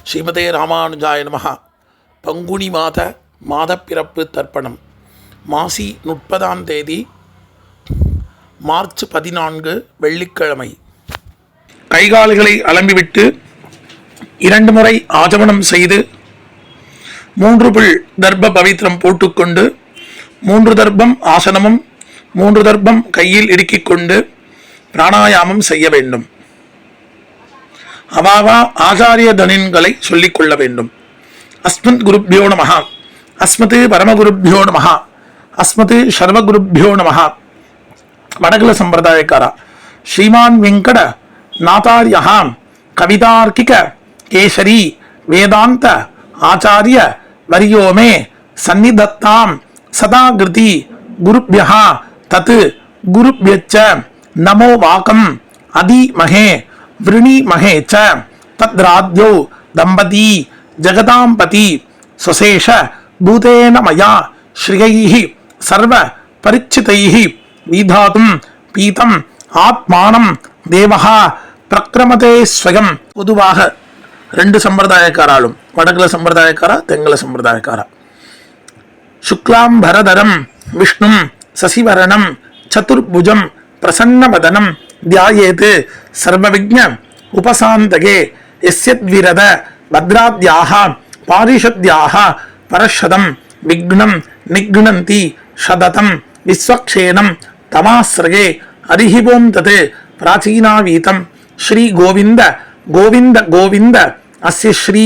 ஸ்ரீமதே ராமானுஜாய நமஹ. பங்குனி மாதப்பிறப்பு தர்ப்பணம். மாசி 30ஆம் தேதி மார்ச் 14 வெள்ளிக்கிழமை. கைகால்களை அலம்பிவிட்டு 2 முறை ஆஜமனம் செய்து 3 புல் தர்ப்ப பவித்திரம் போட்டுக்கொண்டு 3 தர்ப்பம் ஆசனமும் 3 தர்ப்பம் கையில் இடுக்கிக் கொண்டு பிராணாயாமம் செய்ய வேண்டும். அவாவா ஆச்சாரிய தனின்களை சொல்லிக் கொள்ள வேண்டும். அஸ்மத் குருப்யோ நமஹ, அஸ்மத் பரமகுருப்யோ நமஹ, அஸ்மத் சர்வகுருப்யோ நமஹ. வடகுல சம்பிரதாயக்கார ஸ்ரீமான் வெங்கட நாதாரியா கவிதார்க்கிக கேசரி வேதாந்த ஆச்சாரிய வரியோமே சந்நிதத்தாம் சதாகிருதி குருப்யஹ தத் குருப்யச்ச நமோ வாகம் அதிமஹே விருணிமஹே ச தத்ராத்யோ தம்பதி ஜகதாம்பதி சுசேஷ பூதேன மயா ஸ்ரீயைஹி சர்வ பரிச்சிதைஹி விதாதும் பீதம் ஆத்மானம் தேவஹா பிரக்ரமதே ஸ்வயம். பொதுவாக 2 சம்பிரதாயக்காராலும், வடகுல சம்பிரதாயக்காரா தெங்கல சம்பிரதாயக்காரா, சுக்லாம்பரதரம் விஷ்ணும் சசிவரணம் சதுர்புஜம் பிரசன்னவதனம் தியாயேத் சர்வவிக்ஞ உபசாந்தகே யஸ்யத்விரத பத்ராத்யாஹ பாரிஷத்யாஹ பரஷதம் விக்னம் நிக்னந்தி சததம் விஸ்வக்ஷேனம் தமாஸ்ரயே அரிஹிவோம் தத் பிராச்சீனாவீதம் ஸ்ரீ கோவிந்த கோவிந்த கோவிந்த அஸ்ய ஸ்ரீ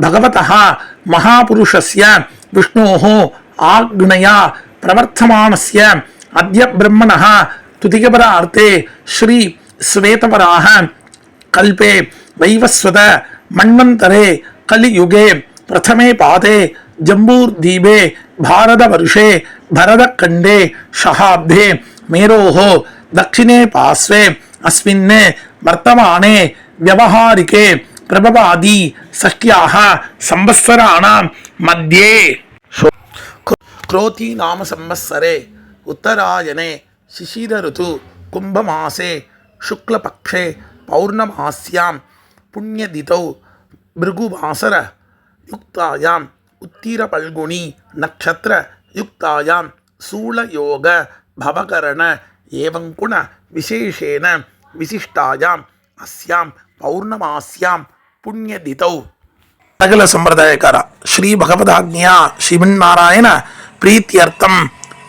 பகவதः மகாபுருஷஸ்ய விஷ்ணோः ஆக்ஞயா பிரவர்த்தமானஸ்ய அத்ய பிரம்மணः துதிகபரார்த்தே ஸ்ரீ ஸ்வேதவராஹ கல்பே வைவஸ்வத மன்வந்தரே கலியுகே பிரதமே பாதே ஜம்பூர்தீபே பாரதவர்ஷே பரதக்கண்டே ஷஹாப்தே மேரோஹ தக்ஷிணே பாஸ்வே அஸ்மின் வர்த்தமானே வியவஹாரிகே பிரபவாதி ஷஷ்ட்யாஹ சம்வத்சராணாம் மத்யே क्रोधी नाम संवत्सरे उत्तरायणे शिशिर ऋतु कुंभमासे शुक्लपक्षे पौर्णमास्यां पुण्यदितौ भृगुवासर युक्तायां उत्तिरफल्गुनी नक्षत्र युक्तायां शूलयोग भवकरण एवं गुण विशेषेण विशिष्टायां अस्यां पौर्णमास्यां पुण्यदितौ. சகல சம்பிரதாயக்காரா ஸ்ரீ பகவதாக்ஞா ஸ்ரீமன்னாராயண பிரீத்தியர்த்தம்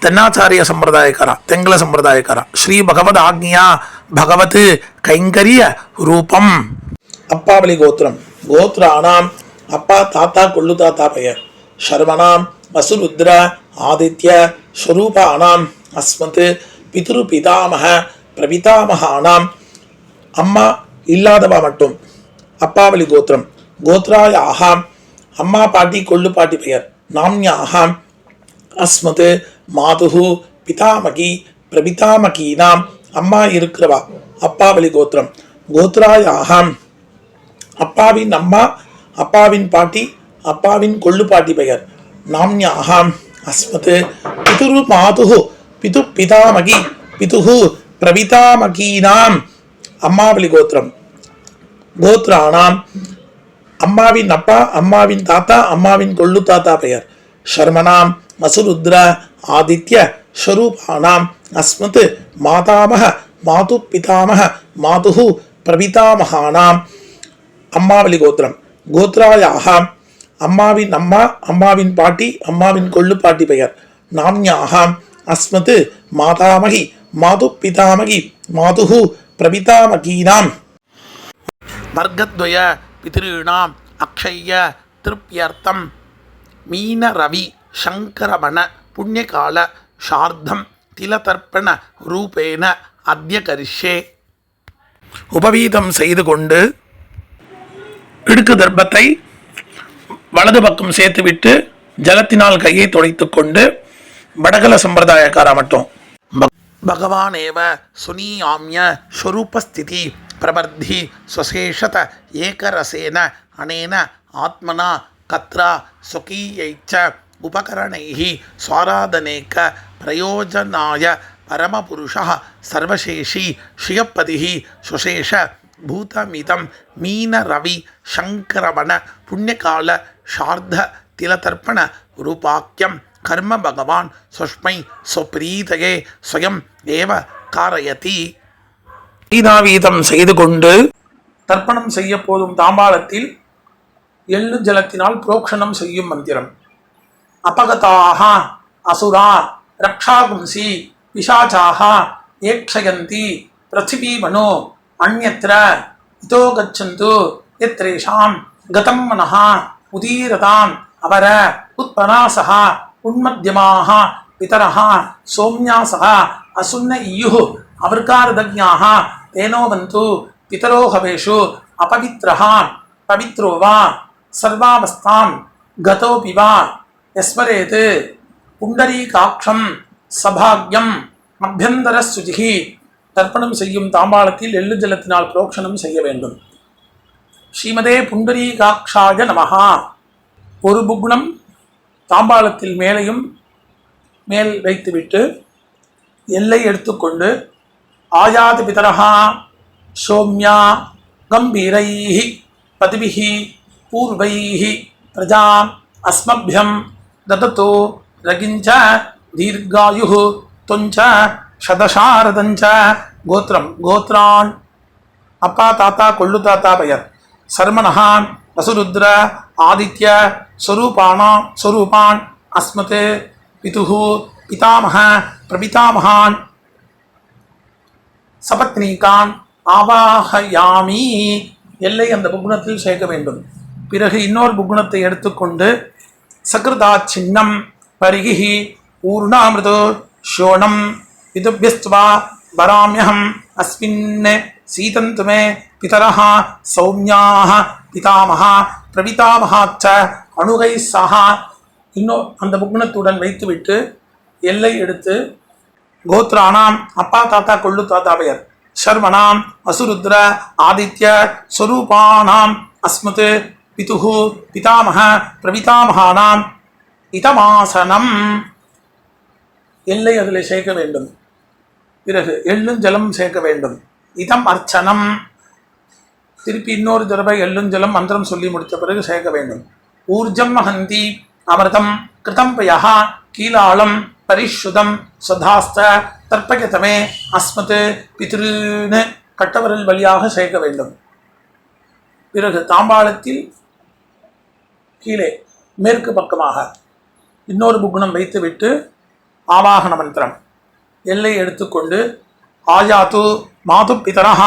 தென்னாச்சாரிய சம்பிரதாயக்காரா தெங்கல சம்பிரதாயக்காரா ஸ்ரீ பகவதாக்ஞா பகவத் கைங்கரிய ரூபம். அப்பாவளி கோத்திரம். கோத்ராணாம் அப்பா தாத்தா கொள்ளு தாத்தா பெயர். சர்வணாம் வசுருத்ர ஆதித்ய ஸ்வரூபானாம் அஸ்மத் பிதுரு பிதாமக பிரபிதாமகானாம். அம்மா இல்லாதவா மட்டும். அப்பாவளி கோத்திரம். கோத்ராயாக அம்மா பாட்டி கொள்ளு பாட்டி பெயர். நாம்யாஹாம் அஸ்மத் மாதுஹு பிதாமகி பிரபிதாமகீனாம். அம்மா இருக்கிறவா அப்பாவளி கோத்திரம். கோத்ராயாஹாம் அப்பாவின் அம்மா அப்பாவின் பாட்டி அப்பாவின் கொள்ளு பாட்டி பெயர். நாம்யாஹாம் அஸ்மத் பிதுரு மாதுஹு பிது பிதாமகி பிதுஹு பிரபிதாமகீனாம். அம்மாவளி கோத்திரம். கோத்ராணாம் அம்மாவின் அப்பா அம்மாவின் தாத்தா அம்மாவின் கொள்ளு தாத்தா பெயர். சர்மனாம் வசுருத்ர ஆதித்ய ஸ்வரூபானாம் அஸ்மத் மாதாமக மாது பிதாமக மாதுஹு பிரபிதாமகானாம். அம்மாவளி கோத்திரம். கோத்ராயாக அம்மாவின் அம்மா அம்மாவின் பாட்டி அம்மாவின் கொள்ளு பாட்டி பெயர். நாம்யாக அஸ்மத் மாதாமகி மாது பிதாமகி மாதுஹு பிரபிதாமகீனாம். வர்க்கத்வய பித்ருணாம் அக்ஷய திருப்யர்த்தம் மீன ரவி சங்கரமண புண்ணியகால சார்த்தம் திலதர்ப்பண ரூபேன அத்ய கரிஷே. உபவீதம் செய்து கொண்டு இடுக்கு தர்ப்பத்தை வலது பக்கம் சேர்த்துவிட்டு ஜலத்தினால் கையை துடைத்து கொண்டு வடகல சம்பிரதாயக்காரா மட்டும் பகவானேவ சுனீயாம்ய ஸ்வரூபஸ்திதி பிரபர்த்தி ஸ்வசேஷத ஏகரசேன அனேன ஆத்மனா கத்ரா சுகீயைச்ச உபகரணைஹி ஸ்வாராதனேக பிரயோஜனாய பரமபுருஷः சர்வசேஷி ஸ்ரீயப்பதிஹி ஸ்வசேஷ பூதமிதம் மீன ரவி சங்கரவண புண்ணியகால சார்த திலதர்ப்பண ரூபாக்கியம் கர்ம பகவான் சுஷ்மை ஸ்வப்ரீதயே ஸ்வயம் ஏவ காரயதி. வீதாவீதம் செய்து கொண்டு தர்ப்பணம் செய்ய போதும் தாம்பாளத்தில் எள்ளு ஜலத்தினால் புரோக்ஷணம் செய்யும் மந்திரம். அபகதாக அசுரா ரக்ஷாகும்சி பிசாச்சாக ஏக்ஷயந்தி பிருத்திவி மனோ அந்யத்ர இதோ கச்சந்து யத்ரேஷாம் கதம் மனஹ உதீரதாம் அவர உத்பராசஹ உன்மத்யமாக பிதரஹ சோம்யாசஹ அசுன்ன இயுः அவர்காரதஜ்ஞாः தேனோவந்து பிதரோ ஹவேஷு அபவித்ரஹ பவித்ரோ வா சர்வாவஸ்தாம் கதோபி வா யஸ்மரேத் புண்டரீகாட்சம் சபாக்யம் அபியந்தர சுஜிஹி. தர்ப்பணம் செய்யும் தாம்பாளத்தில் எள்ளு ஜலத்தினால் புரோக்ஷணம் செய்ய வேண்டும். ஸ்ரீமதே புண்டரீகாட்சாய நமஹா. ஒரு புக்னம் தாம்பாளத்தில் மேலையும் மேல் வைத்துவிட்டு எல்லை எடுத்துக்கொண்டு ஆயாதி பிதரஹா சோம்யா கம்பீரைஹி பதிபிஹி பூர்வைஹி பிரஜாம் அஸ்மப்யம் தததோ ரகிஞ்ச தீர்காயுः துஞ்ச சதசாரதஞ்ச. கோத்திரம் கோத்ரான் அப்பா தாத்தா கொள்ளு தாத்தா பெயர். சர்மணஹா வசுருத்ர ஆதித்ய ஸ்வரூபான் அஸ்மத் பிதுः பிதாமஹ பிரபிதாமகான் சபத்னீகான் ஆவாஹயாமி. எல்லை அந்த புக்னத்தில் சேர்க்க வேண்டும். பிறகு இன்னொரு புக்னத்தை எடுத்துக்கொண்டு சக்ருதா சின்னம் பரிகி ஊர்ணாமிருதோ ஷோணம் விதுபியஸ்துவா வராமியகம் அஸ்மின் சீதந்து மே பிதரஹ சௌம்யாஹ பிதாமஹா பிரபிதாமஹாச்ச அணுகை சஹா. இன்னும் அந்த புக்னத்துடன் வைத்துவிட்டு எல்லை எடுத்து கோத்ரானாம் அப்பா தாத்தா கொள்ளு தாத்தா பெயர். சர்வணாம் வசுருத்ர ஆதித்ய ஸ்வரூபானாம் அஸ்மத் பிதுः பிதாமஹ பிரபிதாமகானாம் இதமாசனம். எல்லை அதில் சேர்க்க வேண்டும். பிறகு எள்ளும் ஜலம் சேர்க்க வேண்டும். இதம் அர்ச்சனம். திருப்பி இன்னொரு தடவை எள்ளும் ஜலம் மந்திரம் சொல்லி முடித்த பிறகு சேர்க்க வேண்டும். ஊர்ஜம் மகந்தி அமிர்தம் கிருதம் பயா கீலாளம் பரிஷுதம் சதாஸ்த தர்ப்பயதமே அஸ்மத் பித்ருன்னு கட்டவரல் வழியாக சேர்க்க வேண்டும். பிறகு தாம்பாளத்தில் கீழே மேற்கு பக்கமாக இன்னொரு புக்னம் வைத்துவிட்டு ஆவாகன மந்திரம் எல்லை எடுத்துக்கொண்டு ஆயாது மாது பிதரஹ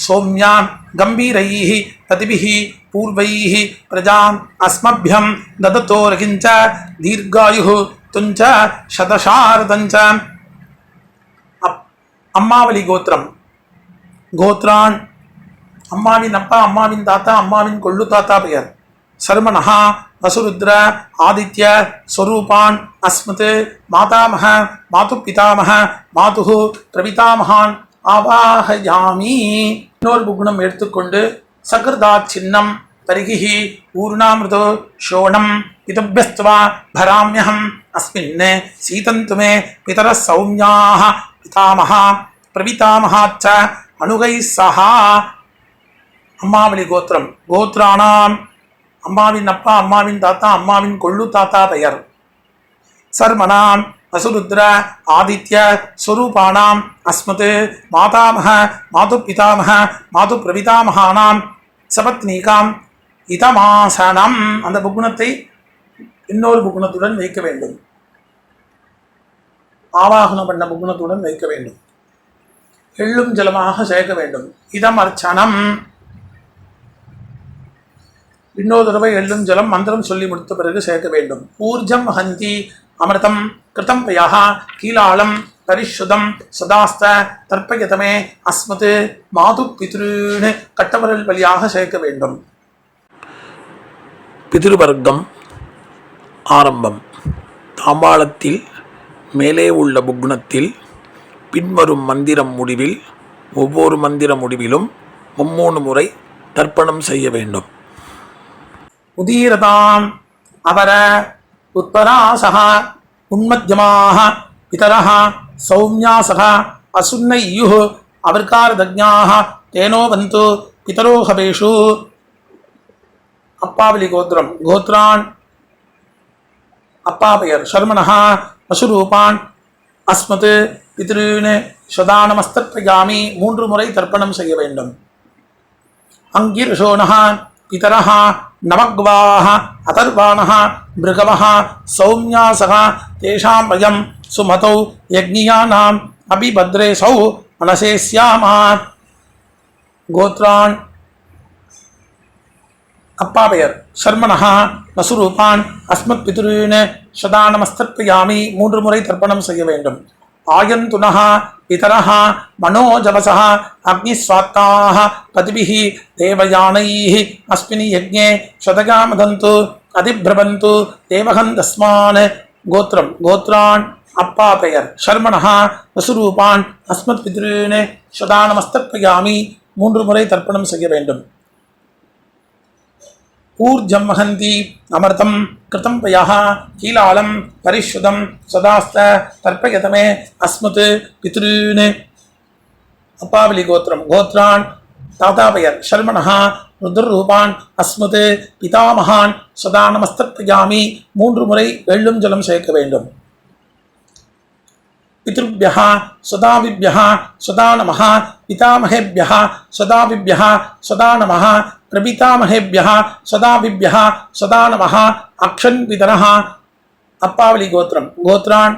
சௌம்யான் கம்பீரைஹி பதிபிஹி பூர்வைஹி பிரஜாம் அஸ்மப்யம் தததோ ரகிஞ்ச தீர்காயுः துஞ்ச சதசாரதஞ்ச. அம்மாவளி கோத்திரம் கோத்ரான் அம்மாவின் அப்பா அம்மாவின் தாத்தா அம்மாவின் கொள்ளு தாத்தா பெயர். சர்மணஹா வசுருத்ர ஆதித்ய ஸ்வரூபான் அஸ்மத் மாதாமஹ மாது பிதாமஹ மாதுः பிரபிதாமகான் ஆவாஹயாமி. இன்னொரு புக்னம் எடுத்துக்கொண்டு சக்ருதா சின்னம் பரிகி ஊர்ணாமிருதோ ஷோணம் இதபியஸ்துவா பராமியகம் அஸ்மின் சீதந்து மே பிதர சௌம்யாஹ பிதாமஹா பிரபிதாமஹாச்ச அணுகை சஹா. அம்மாவளி கோத்திரம் கோத்ரானாம் அம்மாவின் அப்பா அம்மாவின் தாத்தா அம்மாவின் கொள்ளு தாத்தா பெயர். சர்மணாம் வசுருத்ர ஆதித்ய ஸ்வரூபானாம் அஸ்மத் மாதாமஹ மாது பிதாமஹ மாது பிரபிதாமகானாம் சபத்னீகாம் இதமாசனம். அந்த புக்னத்தை இன்னொரு புக்னத்துடன் வைக்க வேண்டும். ஆவாகனம் பண்ண புக்னத்துடன் வைக்க வேண்டும். எள்ளும் ஜலமாக சேர்க்க வேண்டும். இதம் அர்ச்சனம். இன்னொரு தடவை எள்ளும் ஜலம் மந்திரம் சொல்லி முடித்த பிறகு சேர்க்க வேண்டும். ஊர்ஜம் ஹந்தி அமிர்தம் கிருதம் பயா கீலாளம் பரிஷுதம் சதாஸ்த தர்ப்பயதமே அஸ்மத் மாது பித்ருன்னு கட்டவரல் வழியாக சேர்க்க வேண்டும். பிதிருவர்க்கம் ஆரம்பம். தாம்பாளத்தில் மேலே உள்ள புக்னத்தில் பின்வரும் மந்திரம் முடிவில் ஒவ்வொரு மந்திர முடிவிலும் 3 முறை தர்ப்பணம் செய்ய வேண்டும். உதீரதாம் அவர உத்பராசஹ உன்மத்யமாக பிதரஹ சௌம்யாசஹ அசுன்ன இயுः அவர்காரதஜ்ஞாः தேனோவந்து பிதரோ ஹவேஷு அப்பாவலி கோத்திரம் கோத்ரான் அப்பா பெயர் சர்மணஹ வசுரூபான் அஸ்மத் பித்ருன் சதானமஸ்தர்ப்பயாமி 3 முறை தர்ப்பணம் செய்ய வேண்டும். அங்கிர்ஷோணஹ பிதரஹ நவக்வாஹ அதர்வாணஹ மிருகவஹ சௌம்யாசஹ தேஷாம் வயம் சுமதௌ யக்ஞியானாம் அபிபத்ரேசௌ மனசேஸ்யாமா. கோத்ரான் அப்பா பெயர் சர்மணஹ வசுரூபான் அஸ்மத் பித்ருன் சதானமஸ்தர்ப்பயாமி 3 முறை தர்ப்பணம் செய்ய வேண்டும். ஆயந்துனஹ பிதரஹ மனோஜவசஹ அக்னிஸ்வாத்தாஹ பதிபிஹி தேவயானைஹி அஸ்மினி யஜ்ஞே சதகாமதந்து அதிப்ரபந்து தேவகந்தஸ்மான். கோத்ரம் கோத்ரான் அப்பா பெயர் சர்மணஹ வசுரூபான் அஸ்மத் பித்ருன் சதானமஸ்தர்ப்பயாமி 3 முறை தர்ப்பணம் செய்ய வேண்டும். ஊர்ஜம் வஹந்தி அமிர்தம் கிருதம் பயஹ கீலாலம் பரிஷுதம் சதாஸ்த தர்ப்பயதமே அஸ்மத் பித்ருன். அப்பாவலி கோத்திரம் கோத்ரான் தாத்தா பெயர் சர்மணஹ ருத்ரரூபான் அஸ்மத் பிதாமகான் சதானமஸ்தர்ப்பயாமி 3 முறை வெள்ளும் ஜலம் சேர்க்க வேண்டும். பித்ருभ्यः சதாவிभ्यः சதா நமः பிதாமகேभ्यः சதாவிभ्यः சதா நமः பிரபிதாமகேभ्यः சதாவிभ्यः சதா நமः அக்ஷன் பிதரः. அப்பாவலி கோத்திரம் கோத்ரான்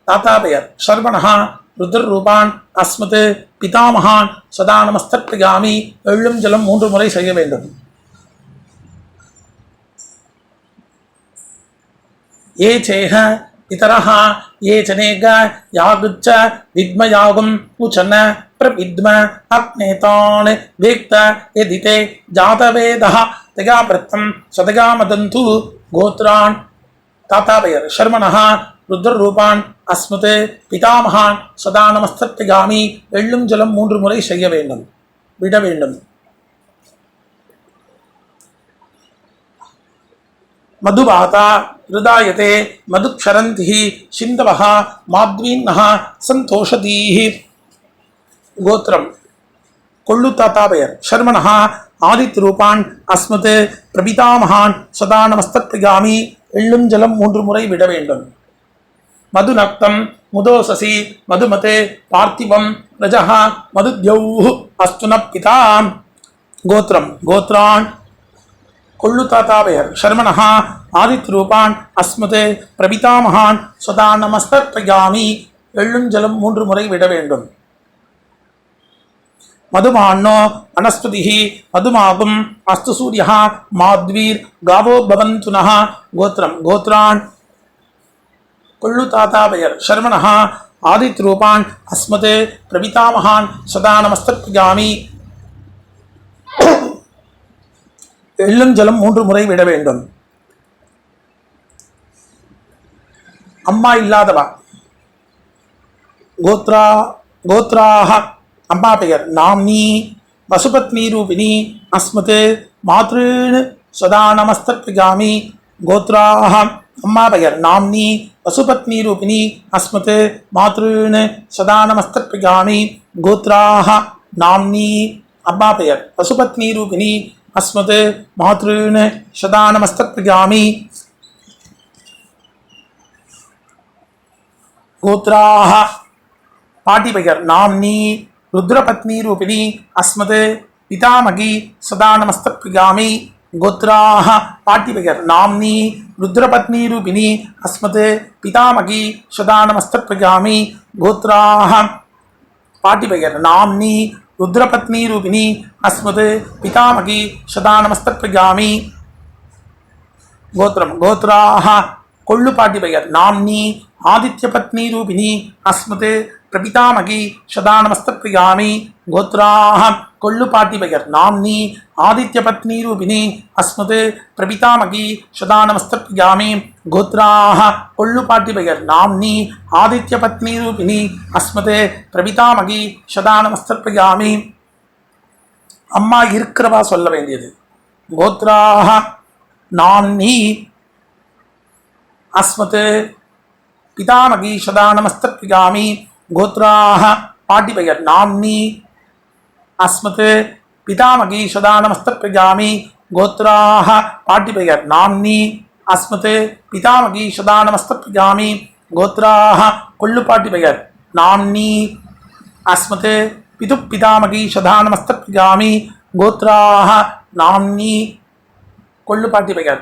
தாத்தா பெயர் சர்வணஹ ருத்ரரூபான் அஸ்மத் பிதாமகான் சதானமஸ்தர்ப்பயாமி வெள்ளும் ஜலம் 3 முறை செய்ய வேண்டும். ஏ சேஹ பிதரஹ ये चनेग यागुच्च विद्मयागुं उचन प्रविद्म अग्नेतान् वेक्त यदिते जातवेदः तगाप्रतं सदगामदन्तु. गोत्रान् ताता பெயர் शर्मणः ருத்ரரூபான் அஸ்மத் பிதாமகான் சதானமஸ்தர்ப்பயாமி வெள்ளும் ஜலம் 3 முறை செய்ய வேண்டும் விட வேண்டும். மதுபாதா ஹிருதாயதே மதுக்ஷரந்திஹி சிந்தவஹ மாத்வீன்னஹ சந்தோஷதீஹி. கோத்திரம் கொள்ளு தாத்தா பெயர் சர்மணஹ ஆதித்ரூபான் அஸ்மத் பிரபிதாமகான் சதானமஸ்தர்ப்பயாமி வெள்ளும் ஜலம் 3 முறை விட வேண்டும். மதுநக்தம் முதோசசி மதுமதே பார்த்திவம் ரஜஹ மதுத்யௌஹ் அஸ்துன பிதா. கோத்திரம் கோத்ரான் கொள்ளு தாத்தா பெயர் சர்மணஹ ஆதித்ரூபான் அஸ்மத் பிரபிதாமகான் சதானமஸ்தர்ப்பயாமி வெள்ளும் ஜலம் 3 முறை விட வேண்டும். மதுமான்னோ வனஸ்பதிஹி மதுமாகும் அஸ்து சூரியஹ மாத்வீர் காவோ பவந்துனஹ. கோத்திரம் கோத்ரான் கொள்ளு தாத்தா பெயர் சர்மணஹ ஆதித்ரூபான் அஸ்மத் பிரபிதாமகான் சதானமஸ்தர்ப்பயாமி வெள்ளும் ஜலம் 3 முறை விட வேண்டும். அம்மா இல்லாதவா கோத்ராஹ அம்மா பெயர் நாம்னி வசுபத்னி ரூபிணி அஸ்மத் மாத்ருன் சதானமஸ்தர்ப்பயாமி. கோத்ராஹ அம்மா பெயர் நாம்னி வசுபத்னி ரூபிணி அஸ்மத் மாத்ருன் சதானமஸ்தர்ப்பயாமி. கோத்ராஹ நாம்னி அம்மா பெயர் வசுபத்னி ரூபிணி அஸ்மத் மாத்ருன் சதானமஸ்தர்ப்பயாமி. கோத்ராஹ பாட்டி பெயர் நாம்னி ருத்ரபத்னி ரூபிணி அஸ்மத் பிதாமகி சதானமஸ்தர்ப்பயாமி. கோத்ராஹ பாட்டி பெயர் நாம்னி ருத்ரபத்னி ரூபிணி அஸ்மத் பிதாமகி சதானமஸ்தர்ப்பயாமி. கோத்ராஹ பாட்டி பெயர் நாம்னி ருத்ரபத்னி ரூபிணி அஸ்மத் பிதாமகி சதானமஸ்தர்ப்பயாமி. கோத்திரம் கோத்ராஹ கொள்ளு பாட்டி பெயர் நாம்னி ஆதித்யபத்னி ரூபிணி அஸ்மத் பிரபிதாமகி சதானமஸ்தர்ப்பயாமி. கோத்ராஹ கொள்ளு பாட்டி பெயர் நாம்னி ஆதித்யபத்னி ரூபிணி அஸ்மத் பிரபிதாமகி சதானமஸ்தர்ப்பயாமி. கோத்ராஹ கொள்ளு பாட்டி பெயர் நாம்னி ஆதித்யபத்னி ரூபிணி அஸ்மத் பிரபிதாமகி சதானமஸ்தர்ப்பயாமி. அம்மா இருக்கிறவா சொல்ல வேண்டியது. கோத்ராஹ நாம்னி அஸ்மத் பிதாமகி சதானமஸ்தர்ப்பயாமி. கோத்ராஹ பாட்டி பெயர் நாம்னி அஸ்மத் பிதாமகி சதா நமஸ்தப்ரஜாமி கோத்ராஹ பாட்டி பெயர் நாம்னி அஸ்மத் பிதாமகி சதா நமஸ்தப்ரஜாமி கோத்ராஹ கொள்ளு பாட்டி பெயர் நாம்னி அஸ்மத் பிது பிதாமகி சதா நமஸ்தப்ரஜாமி கோத்ராஹ நாம்னி கொள்ளு பாட்டி பெயர்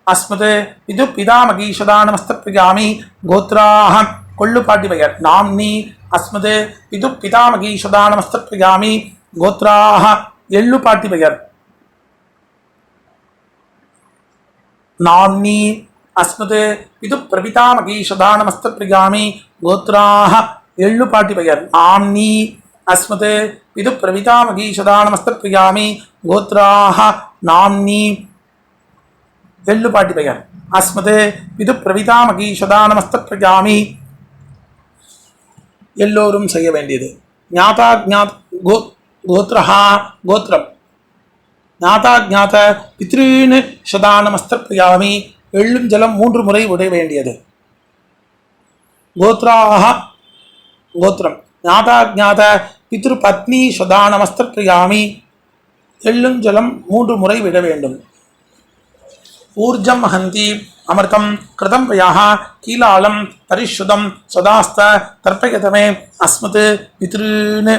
அஸ்மத் பிது பிதாமகி சதா நமஸ்தப்ரஜாமி கோத்ராஹ கொள்ளு பாட்டி பெயர் நாம்னி அஸ்மத் பிது பிதாமகி சதா நமஸ்தப்ரஜாமி கோத்ராஹ எள்ளு பாட்டி பெயர் நாம்னி அஸ்மத் பிது பிரபிதாமகி சதா நமஸ்தப்ரஜாமி கோத்ராஹ எள்ளு பாட்டி பெயர் நாம்னி அஸ்மத் பிது பிரபிதாமகி சதா நமஸ்தப்ரஜாமி கோத்ராஹ நாம்னி எள்ளு பாட்டி பெயர் அஸ்மத் பிது பிரபிதாமகி சதா நமஸ்தப்ரஜாமி எல்லோரும் செய்ய வேண்டியது ஞாதா ஞாத் கோத்ரஹா கோத்ரம் ஞாதா ஞாத பித்ருன்னு சதா நமஸ்தப்ரஜாமி எள்ளும் ஜலம் 3 முறை விட வேண்டியது கோத்ராஹ கோத்ரம் ஞாதா ஞாத பித்ரு பத்னி சதா நமஸ்தப்ரஜாமி எள்ளும் ஜலம் 3 முறை விட வேண்டும் ஊர்ஜம் ஹந்தி அமிர்தம் கிருதம் வயாஹ கீலாலம் பரிசுதம் சதாஸ்த தர்ப்பயதமே அஸ்மத் பித்ருன்னு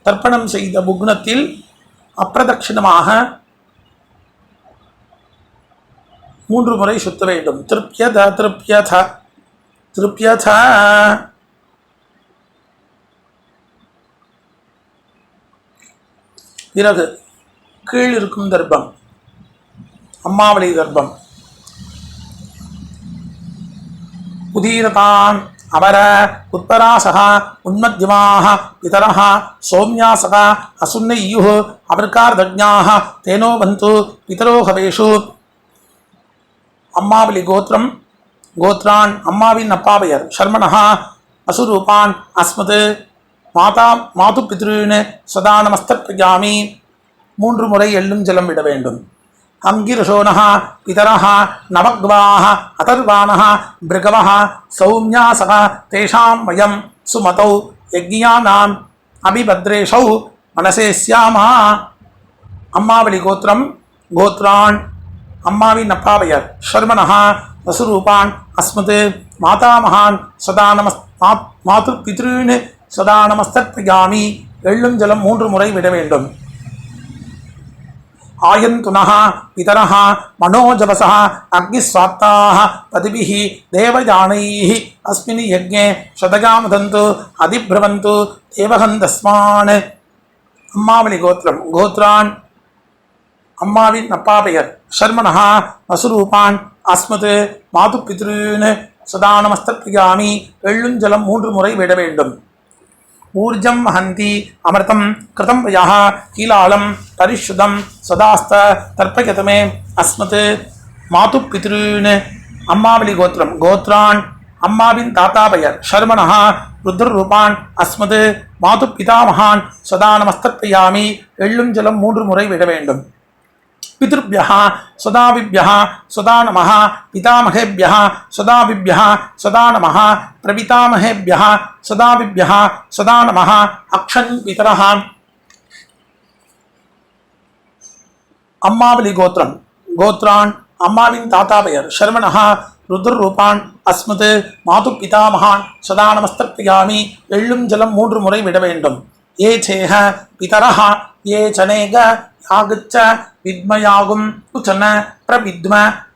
தர்ப்பணம் செய்த புக்னத்தில் அப்பிரதட்சிணமாக 3 முறை சுத்த வேண்டும் திருப்யத திருப்யத திருப்யத பிறகு கீழ் இருக்கும் தர்ப்பம் அம்மாவளி தர்ப்பம் உதீரதான் அமர உத்பராசக உன்மத்யமாக பிதரः சௌம்யாசக அசுன்னையுः அபர்கார்தஜ்ஞாः தேனோ பந்து பிதரோ ஹவேஷு அம்மாவளி கோத்திரம் கோத்ரான் அம்மாவின் அப்பா பெயர் சர்மணः அசுரூபான் அஸ்மத் மாதா மாது பித்ருன்னு சதா நமஸ்தப்ரஜாமி 3 முறை எள்ளும் ஜலம் விட வேண்டும் அங்கிரசோனः பிதரः நவக்வாः அதர்வாணः பிருகவः சௌம்யாசக தேஷாம் வயம் சுமதௌ யக்ஞானாம் அபிபத்ரேஷௌ மனசே ஸ்யாமா அம்மாவளி கோத்திரம் கோத்ரான் அம்மாவின் அப்பா பெயர் சர்மணः வசுரூபான் அஸ்மத் மாதாமகான் சதா மாது பித்ருன்னு சதா நமஸ்தப்ரஜாமி எள்ளும் ஜலம் 3 முறை விட வேண்டும் ஆயந்துனः பிதரः மனோஜவசः அக்னிஸ்வாத்தாः பதிபிः தேவயானைः அஸ்மின் யஜ்ஞே சதகாமதந்து அதிப்ரவந்து தேவகந்தஸ்மான் அம்மாவளி கோத்திரம் கோத்ரான் அம்மாவின் அப்பா பெயர் சர்மணः வசுரூபான் அஸ்மத் மாது பித்ருன்னு சதா நமஸ்தப்ரஜாமி எள்ளும் ஜலம் 3 முறை விட வேண்டும் ஊர்ஜம் வஹந்தி அமிர்தம் கிருதம் வயாஹ கீலாலம் பரிசுதம் சதாஸ்த தர்ப்பயதமே அஸ்மத் மாது பித்ருன்னு அம்மாவளி கோத்திரம் கோத்ரான் அம்மாவின் தாத்தா பெயர் சர்மணः ருத்ரரூபான் அஸ்மத் மாது பிதாமகான் சதா நமஸ்தப்ரஜாமி எள்ளும் ஜலம் 3 முறை விட வேண்டும் பித்ருभ्यः சதாவிभ्यः சதா நமः பிதாமகேभ्यः சதாவிभ्यः சதா நமः பிரபிதாமகேभ्यः சதாவிभ्यः சதா நமः அக்ஷன் பிதரः அம்மாவளி கோத்திரம் கோத்ரான் அம்மாவின் தாத்தா பெயர் சர்மணः ருத்ரரூபான் அஸ்மத் மாது பிதாமகான் சதா நமஸ்தப்ரஜாமி எள்ளும் ஜலம் 3 முறை விட வேண்டும் ஏ சேஹ பிதரः ஏ சனேக யாகச்ச வித்மயாகும் உச்சன பிரவித்ம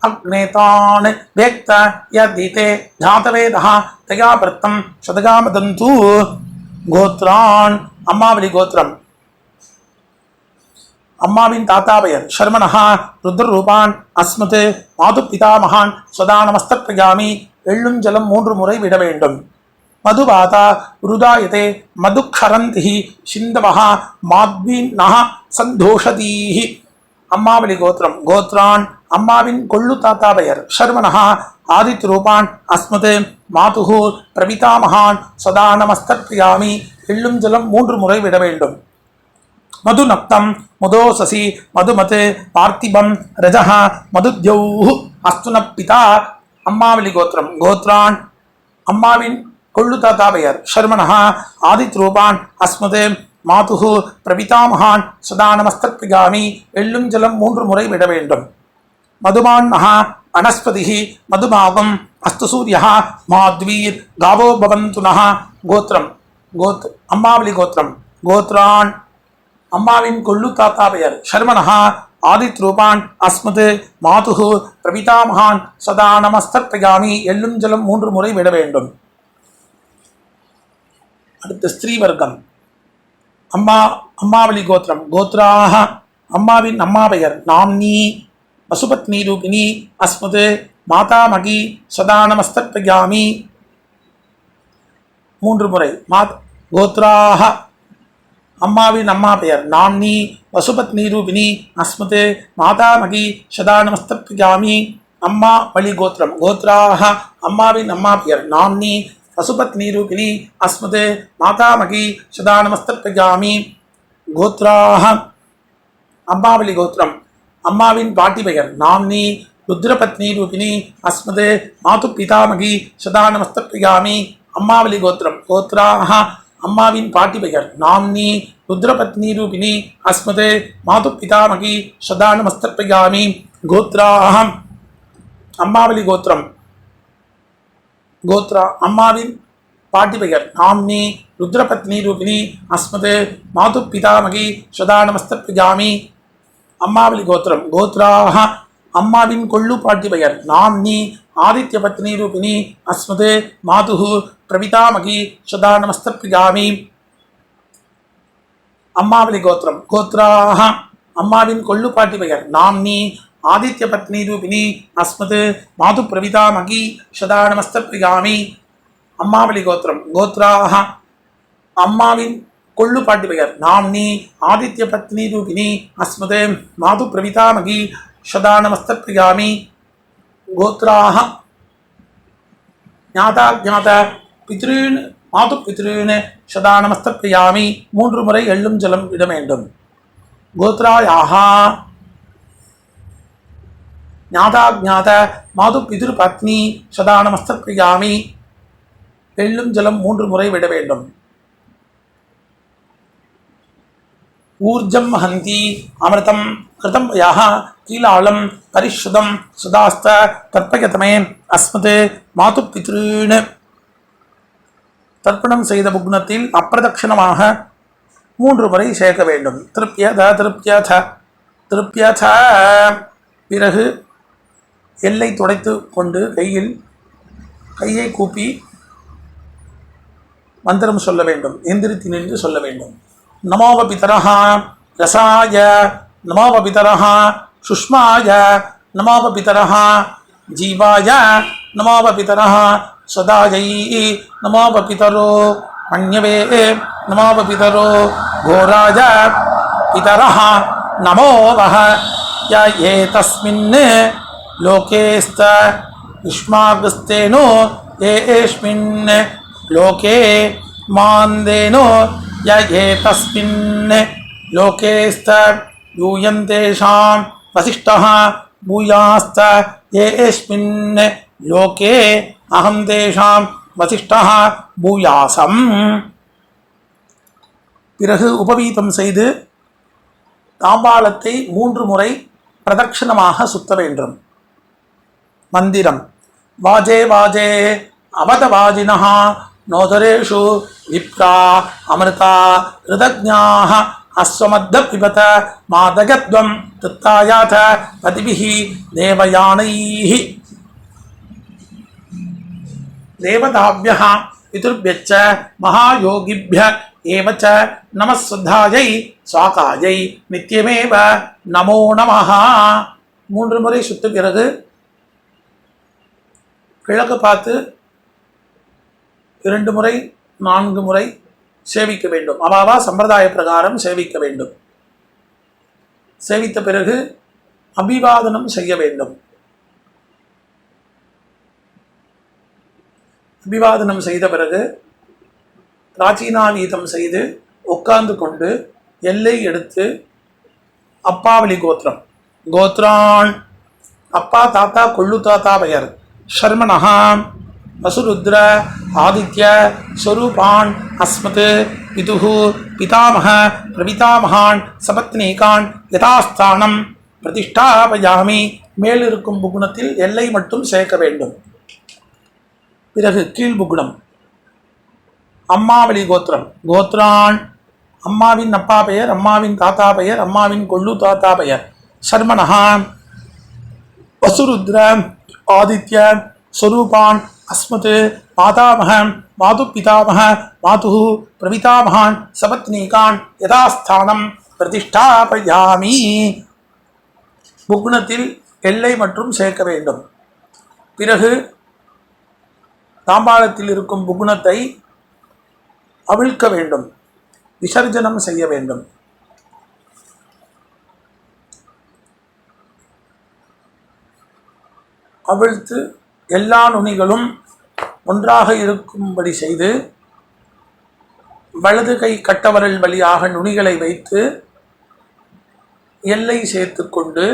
அக்னேதான் வேக்த யதிதே ஜாதவேதः தயா பிரத்தம் சதகாமதந்து கோத்ரான் அம்மாவளி கோத்திரம் அம்மாவின் தாத்தா பெயர் சர்மணः ருத்ரரூபான் அஸ்மத் மாது பிதாமகான் சதா நமஸ்தப்ரஜாமி எள்ளும் ஜலம் 3 முறை விட வேண்டும் மதுவாதா ருதாயதே மதுக்ஷரந்தி சிந்தவः மாத்வீன்னः சந்தோஷதீः அம்மாவளி கோத்திரம் கோத்ரான் அம்மாவின் கொள்ளு தாத்தா பெயர் சர்மணः ஆதித்யரூபான் அஸ்மத் மாதுஹு பிரபிதாமகான் சதா நமஸ்தப்ரஜாமி எள்ளும் ஜலம் 3 முறை விட வேண்டும் மதுநக்தம் மதோசசி மதுமத் பார்த்திபம் ரஜः மதுத்யௌः அஸ்துனப்பிதா அம்மாவளி கோத்திரம் கோத்ரான் அம்மாவின் கொள்ளு தாத்தா பெயர் சர்மணः ஆதித்யரூபான் அஸ்மத் மாதுகு பிரபிதாமகான் சதா நமஸ்தர்ப்பியாமி. எள்ளும் ஜலம் 3 முறை விட வேண்டும். மதுமான் மகா வனஸ்பதி மதுமாகம் அஸ்து சூரியா மாத்வீர் காவோ பவந்துனஹ. கோத்திரம் அம்மாவளி கோத்திரம். கோத்ரான் அம்மாவின் கொள்ளு தாத்தா பெயர். சர்மனஹா ஆதித் ரூபான் அஸ்மது மாதுகு பிரபிதாமகான் சதா நமஸ்தர்ப்பயாமி. எள்ளும் ஜலம் 3 முறை விட வேண்டும். அடுத்த ஸ்திரீ வர்க்கம். அம்மாவளி கோத்திரம். கோத்ராக அம்மாவின் அம்மா பெயர். நாம்னி பசுபத்னி ரூபிணி அஸ்மது மாதாமகி சதா நமஸ்தர்ப்பயாமி. 3 முறை. கோத்ராக அம்மாவின் அம்மா பெயர். நாம்னி பசுபத்னி ரூபிணி அஸ்மது மாதாமகி சதா நமஸ்தர்ப்பயாமி. அம்மா வழி கோத்திரம். கோத்ராக அம்மாவின் அம்மா பெயர். நாம்னி பசுபத்னி ரூபிணி அஸ்மது மாதாமகி சதா நமஸ்தர்ப்பயாமி. கோத்ராக அம்மாவளி கோத்திரம். அம்மாவின் பாட்டி பெயர். நாம்னி ருத்ரபத்னி ரூபிணி அஸ்மது மாது பிதாமகி சதா நமஸ்தர்ப்பயாமி. அம்மாவளி கோத்திரம். கோத்ராக அம்மாவின் பாட்டி பெயர். நாம்னி ருத்ரபத்னி ரூபிணி அஸ்மது மாது பிதாமகி சதா நமஸ்தர்ப்பயாமி. கோத்ராக அம்மாவளி கோத்திரம். கோத்ரா அம்மாவின் பாட்டி பெயர். நாம்னி ருத்ரபத்னி ரூபிணி அஸ்மது மாது பிதாமகி சதா நமஸ்தர்ப்பயாமி. அம்மாவளி கோத்திரம். கோத்ராக அம்மாவின் கொள்ளு பாட்டி பெயர். நாம்னி ஆதித்ய பத்னி ரூபிணி அஸ்மது மாதுகு பிரபிதாமகி சதா நமஸ்தர்ப்பயாமி. அம்மாவளி கோத்திரம். கோத்ராக அம்மாவின் கொள்ளு பாட்டி பெயர். நாம்னி ஆதித்ய பத்னி ரூபிணி அஸ்மது மாது பிரபிதாமகி சதா நமஸ்தர்ப்பயாமி. அம்மாவளி கோத்திரம். கோத்ராக அம்மாவின் கொள்ளு பாட்டி பெயர். நாம்னி ஆதித்ய பத்னி ரூபிணி அஸ்மது மாது பிரபிதாமகி சதா நமஸ்தர்ப்பயாமி. கோத்ராக ஞாதாஜாத பித்ருன் மாது பித்ருன் சதா நமஸ்தர்ப்பயாமி. 3 முறை எள்ளும் ஜலம் விட வேண்டும். கோத்ராயாக ஞாதாஜாத மாது பிதுர் பத்னி சதா நமஸ்தர்ப்பயாமி. எள்ளும் ஜலம் 3 முறை விட வேண்டும். ஊர்ஜம் ஹந்தி அமிர்தம் கிருதம் யாக கீலாளம் பரிஷுதம் சுதாஸ்த தர்ப்பயதமே அஸ்மது மாது பித்ருன். தர்ப்பணம் செய்த புக்னத்தில் அப்பிரதட்சணமாக 3 முறை சேர்க்க வேண்டும். திருப்யத திருப்யத திருப்யத. பிறகு எல்லை துடைத்து கொண்டு கையை கூப்பி மந்திரம் சொல்ல வேண்டும். எந்திரித்து நின்று சொல்ல வேண்டும். நமோவ பிதரஹ ரசாய நமோவ பிதரஹ சுஷ்மாய நமோவ பிதரஹ ஜீவாய நமோவ பிதரஹ சதாயை நமோவ பிதரோ மன்யவே நமோவ பிதரோ கோராய பிதரஹ நமோவஹ ய ஏதஸ்மின் லோகேஸ்த யுஷ்மாகஸ்தேனோ ஏஸ்மின் லோகே மாந்தேனோ ய ஏதஸ்மின் லோகேஸ்த யூயந்தேஷாம் வசிஷ்டः பூயாஸ்த ஏஸ்மின் லோகே அஹம் தேஷாம் வசிஷ்டः பூயாசம். பிறகு உபவீதம் செய்து தாம்பாளத்தை 3 முறை பிரதட்சணமாக சுத்த வேண்டும். மந்திரம். வாஜே வாஜே அவதவாஜினஹ நோதரேஷு விப்ரா அமிர்தா ரிதஜ்ஞாஹ அஸ்வமத்த பிபத மாதகத்வம் தத்தாயாத பதிபிஹி தேவயானைஹி. தேவதாப்யஹ பிதுர்ப்யச்ச மகாயோகிப்ய ஏவச்ச நமஸ்வத்தாயை ஸ்வாகாயை நித்யமேவ நமோ நமஹ. 3 முறை சுத்த பிறகு கிழக்கு பார்த்து 2 முறை 4 முறை சேவிக்க வேண்டும். அவாவா சம்பிரதாய பிரகாரம் சேவிக்க வேண்டும். சேவித்த பிறகு அபிவாதனம் செய்ய வேண்டும். அபிவாதனம் செய்த பிறகு பிராச்சீனாவீதம் செய்து உட்கார்ந்து கொண்டு எல்லை எடுத்து அப்பாவளி கோத்திரம். கோத்ரான் அப்பா தாத்தா கொள்ளு தாத்தா பெயர். ஷர்மனஹா வசுருத்ர ஆதித்ய ஸ்வரூபான் அஸ்மத் பிதுஹு பிதாமக பிரபிதாமகான் சபத்னீகான் யதாஸ்தானம் பிரதிஷ்டாபயாமி. மேலிருக்கும் புகுணத்தில் எல்லை மட்டும் சேர்க்க வேண்டும். பிறகு கீழ் புகுணம் அம்மாவளி கோத்திரம். கோத்ரான் அம்மாவின் அப்பா பெயர், அம்மாவின் தாத்தா பெயர், அம்மாவின் கொள்ளு தாத்தா பெயர். சர்மனஹா வசுருத்ர ஆதித்ய ஸ்வரூபான் அஸ்மத் மாதாமக மாது பிதாமக மாது பிரபிதாமகான் சபத்னீகான் யதாஸ்தானம் பிரதிஷ்டாபயாமி. புக்னத்தில் எல்லை மற்றும் சேர்க்க வேண்டும். பிறகு தாம்பாளத்தில் இருக்கும் புக்னத்தை அவிழ்க்க வேண்டும், விசர்ஜனம் செய்ய வேண்டும். அவிழ்த்து எல்லா நுனிகளும் ஒன்றாக இருக்கும்படி செய்து வலது கை கட்டவரல் வழியாக நுனிகளை வைத்து எல்லை சேர்த்து கொண்டு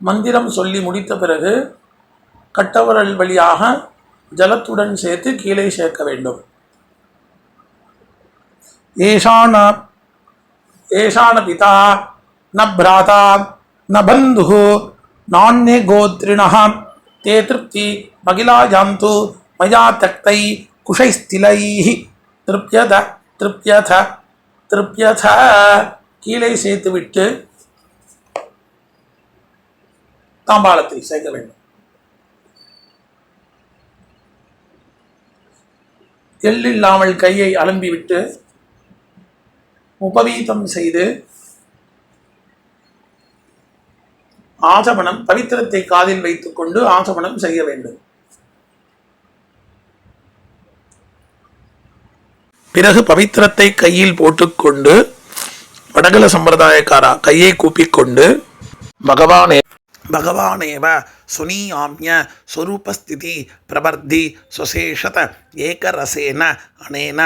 மந்திரம் சொல்லி முடித்த பிறகு கட்டவரல் வழியாக ஜலத்துடன் சேர்த்து கீழே சேர்க்க வேண்டும். ஏஷான பிதா ந பிராதா ந பந்து நான்யே கோத்ரிணः தே திருப்தி மகிழாயாந்து மயா தக்தை குஷைஸ்திலைः திருப்யத திருப்யத திருப்யத. கீழே சேர்த்துவிட்டு தாம்பாளத்தில் சேர்க்க வேண்டும். எள்ளில்லாமல் கையை அலம்பிவிட்டு உபவீதம் செய்து ஆசமனம் பவித்திரத்தை காதில் வைத்துக் கொண்டு ஆசமனம் செய்ய வேண்டும். பிறகு பவித்திரத்தை கையில் போட்டுக்கொண்டு வடகல சம்பிரதாயக்காரா கையை கூப்பிக்கொண்டு பகவானேவ சுனீயாம்ய ஸ்வரூபஸ்திதி பிரபர்தி சுசேஷத ஏகரசேன அனேன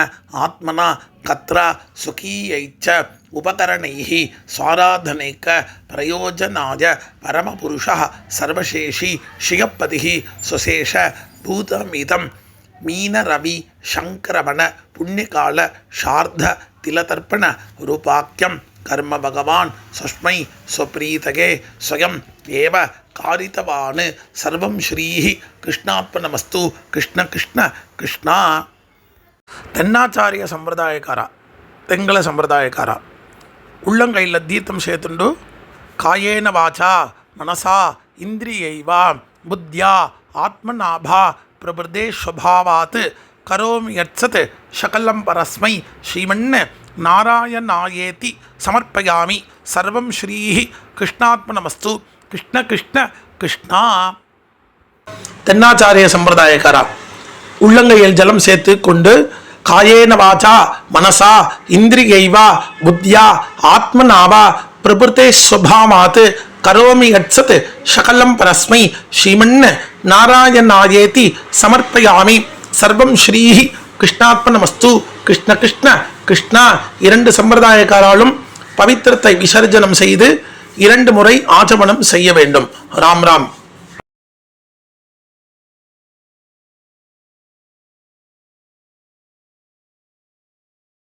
ஆத்மனா கத்ரா சுகீயைச்ச உபகரணைः ஸ்வாராதனைக்க பிரயோஜனாய பரமபுருஷः சர்வசேஷி ஸ்ரீயப்பதிः சுசேஷ பூதமிதம் மீனரவி சங்கரமண புண்ணியகால ஷார்த திலதர்ப்பண ரூபாக்கியம் கர்ம பகவான் சுஷ்மை ஸ்வப்ரீதகே ஸ்வயம் ஏவ காரிதவான் சர்வம் ஸ்ரீஹி கிருஷ்ணார்ப்பணமஸ்து. கிருஷ்ண கிருஷ்ண கிருஷ்ணா. தென்னாச்சாரிய சம்பிரதாயக்காரா தெங்கல சம்பிரதாயக்காரா உள்ளங்கையில் தீர்த்தம் சேர்த்துண்டு காயேன வாச்சா மனசா இந்திரியைவா புத்தியா ஆத்மநாபா பிரபுதே ஸ்வபாவாத் கரோமி யத்சத் சகலம் பரஸ்மை ஸ்ரீமன் நாராயணாயேதி சமர்ப்பயாமி. சர்வம் ஸ்ரீஹி கிருஷ்ணார்ப்பணமஸ்து. கிருஷ்ண கிருஷ்ண கிருஷ்ணா. தென்னாச்சாரிய சம்பிரதாயக்காரா உள்ளங்கையில் ஜலம் சேர்த்து கொண்டு காயேன வாச்சா மனசா இந்திரியைவா புத்தியா ஆத்மநாவா பிரபுதே ஸ்வபாவாத் கரோமி யத்சத் சகலம் பரஸ்மை ஸ்ரீமன் நாராயணாயேதி சமர்ப்பயாமி. சர்வம் ஸ்ரீஹி கிருஷ்ணார்ப்பணமஸ்து. கிருஷ்ண கிருஷ்ண கிருஷ்ணா. இரண்டு சம்பிரதாயக்காராலும் பவித்திரத்தை விசர்ஜனம் செய்து 2 முறை ஆச்சமனம் செய்ய வேண்டும். ராம் ராம்.